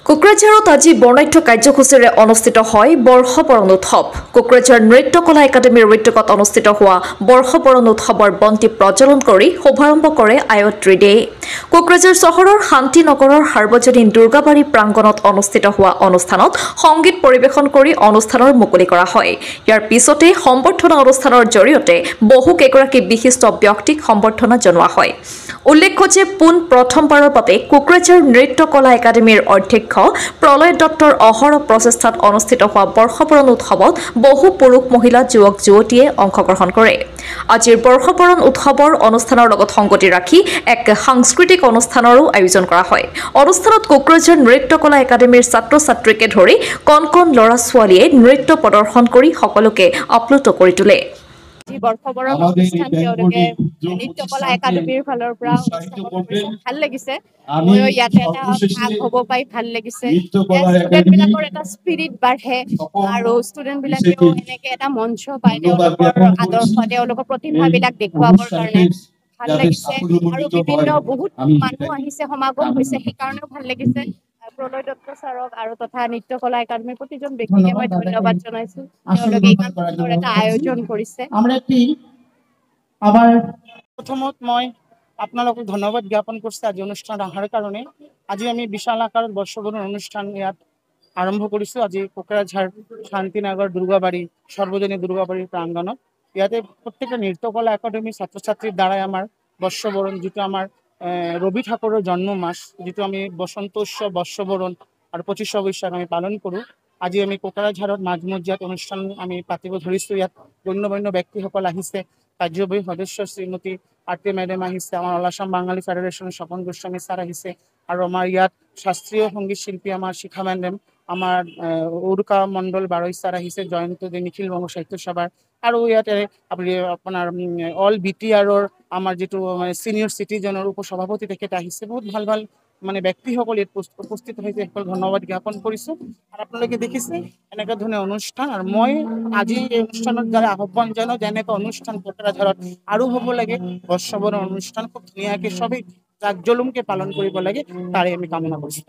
কোকৰাঝাৰত আজি বৰ্ণাঢ্য কাৰ্যসূচীৰে অনুষ্ঠিত হয় বৰ্ষবৰণ উৎসৱ। কোকৰাঝাৰ নৃত্যকলা একাডেমীৰ উদ্যোগত অনুষ্ঠিত হোৱা বৰ্ষবৰণ উৎসৱৰ বন্তি প্ৰজ্বলন কৰি শুভাৰম্ভ কৰে আয়ত্ৰী দে। কোকৰাঝাৰ চহৰৰ শান্তিনগৰৰ সাৰ্বজনীন দুৰ্গাবাৰী প্ৰাংগণত অনুষ্ঠিত হোৱা অনুষ্ঠানত সংগীত পৰিৱেশন কৰি অনুষ্ঠানৰ মুকলি কৰা হয়। ইয়াৰ পিছতে সম্বৰ্ধনা অনুষ্ঠানৰ জৰিয়তে বহুকেইগৰাকী বিশিষ্ট ব্যক্তিক সম্বৰ্ধনা জনোৱা হয়। উল্লেখ্য যে প্ৰথমবাৰৰ বাবে কোকৰাঝাৰ নৃত্যকলা একাডেমীৰ অধ্যক্ষ প্ৰলয় দত্তৰ অহৰহ প্ৰচেষ্টাত অনুষ্ঠিত হোৱা বৰ্ষবৰণ উৎসৱত বহু পুৰুষ মহিলা যুৱক যুৱতীয়ে অংশগ্ৰহণ কৰে। আজিৰ বৰ্ষবৰণ উৎসৱৰ অনুষ্ঠানৰ লগত সংগতি ৰাখি এক সাংস্কৃতিক অনুষ্ঠানৰো আয়োজন কৰা হয়। অনুষ্ঠানত কোকৰাঝাৰ নৃত্যকলা একাডেমীৰ ছাত্ৰ ছাত্ৰীকে ধৰি কণ কণ ল'ৰা ছোৱালীয়ে নৃত্য প্ৰদৰ্শন কৰি সকলোকে আপ্লুত কৰি তোলে। বৰ্ষবৰণ অনুষ্ঠান তেওঁলোকে নৃত্যকলা একাডেমীৰ ফালৰ পৰা ভাল লাগিছে। ময়ো ইয়াতে এটা ভাগ হ'ব পাই ভাল লাগিছে। ষ্টুডেণ্ট বিলাকৰ এটা স্পিৰিট বাঢ়ে আৰু ষ্টুডেণ্ট বিলাকেও এনেকে এটা মঞ্চ পায় তেওঁলোকৰ আদৰ্শ তেওঁলোকৰ প্ৰতিভাবিলাক দেখুৱাবৰ কাৰণে ভাল লাগিছে। আৰু বিভিন্ন বহুত মানুহ আহিছে, সমাগম হৈছে, সেইকাৰণেও ভাল লাগিছে। প্ৰলয় দত্ত ছাৰক আৰু তথা নৃত্যকলা একাডেমীৰ প্ৰতিজন ব্যক্তিকে মই ধন্যবাদ জনাইছো। তেওঁলোকে ইমান সুন্দৰ এটা আয়োজন কৰিছে। প্ৰথমত মই আপোনালোকক ধন্যবাদ জ্ঞাপন কৰিছোঁ আজি অনুষ্ঠান অহাৰ কাৰণে। আজি আমি বিশাল আকাৰত বৰ্ষবৰণ অনুষ্ঠান ইয়াত আৰম্ভ কৰিছোঁ। আজি কোকৰাঝাৰ শান্তিনগৰ দুৰ্গাবাৰী সৰ্বজনীন দুৰ্গাবাৰীৰ প্ৰাংগণত ইয়াতে প্ৰত্যেকটা নৃত্যকলা একাডেমীৰ ছাত্ৰ ছাত্ৰীৰ দ্বাৰাই আমাৰ বৰ্ষবৰণ, যিটো আমাৰ ৰবি ঠাকুৰৰ জন্ম মাস, যিটো আমি বসন্ত উৎসৱ বৰ্ষবৰণ আৰু 25 বৈশাখ আমি পালন কৰোঁ। আজি আমি কোকৰাঝাৰত মাজমজিয়াত অনুষ্ঠান আমি পাতিব ধৰিছোঁ। ইয়াত গণ্যমান্য ব্যক্তিসকল আহিছে। কাৰ্যবাহী সদস্য শ্ৰীমতী আৰতি মেডাম আহিছে, আমাৰ অল আসাম বাঙালী ফেডাৰেশ্যনৰ স্বপন গোস্বামী ছাৰ আহিছে, আৰু আমাৰ ইয়াত শাস্ত্ৰীয় সংগীত শিল্পী আমাৰ শিখা মেডাম, আমাৰ উৰুকা মণ্ডল বাৰৈ ছাৰ আহিছে, জয়ন্ত দে নিখিল বংগ সাহিত্য সভাৰ, আৰু ইয়াতে আপোনাৰ অল BTR-ৰ আমাৰ যিটো চিনিয়ৰ চিটিজেনৰ উপসভাপতি তেখেত আহিছে। বহুত ভাল ভাল ব্যক্তিসকল ইয়াত উপস্থিত হৈছে, সকল ধন্যবাদ জ্ঞাপন কৰিছোঁ। আৰু আপোনালোকে দেখিছে এনেকুৱা ধৰণৰ অনুষ্ঠান, আৰু মই আজি এই অনুষ্ঠানৰ দ্বাৰা আহ্বান জানো যে এনেকুৱা অনুষ্ঠান কোকৰাঝাৰত আৰু হ'ব লাগে। বৰ্ষবৰণ অনুষ্ঠান খুব ধুনীয়াকৈ চবেই জাকজলমকৈ পালন কৰিব লাগে, তাৰে আমি কামনা কৰিছোঁ।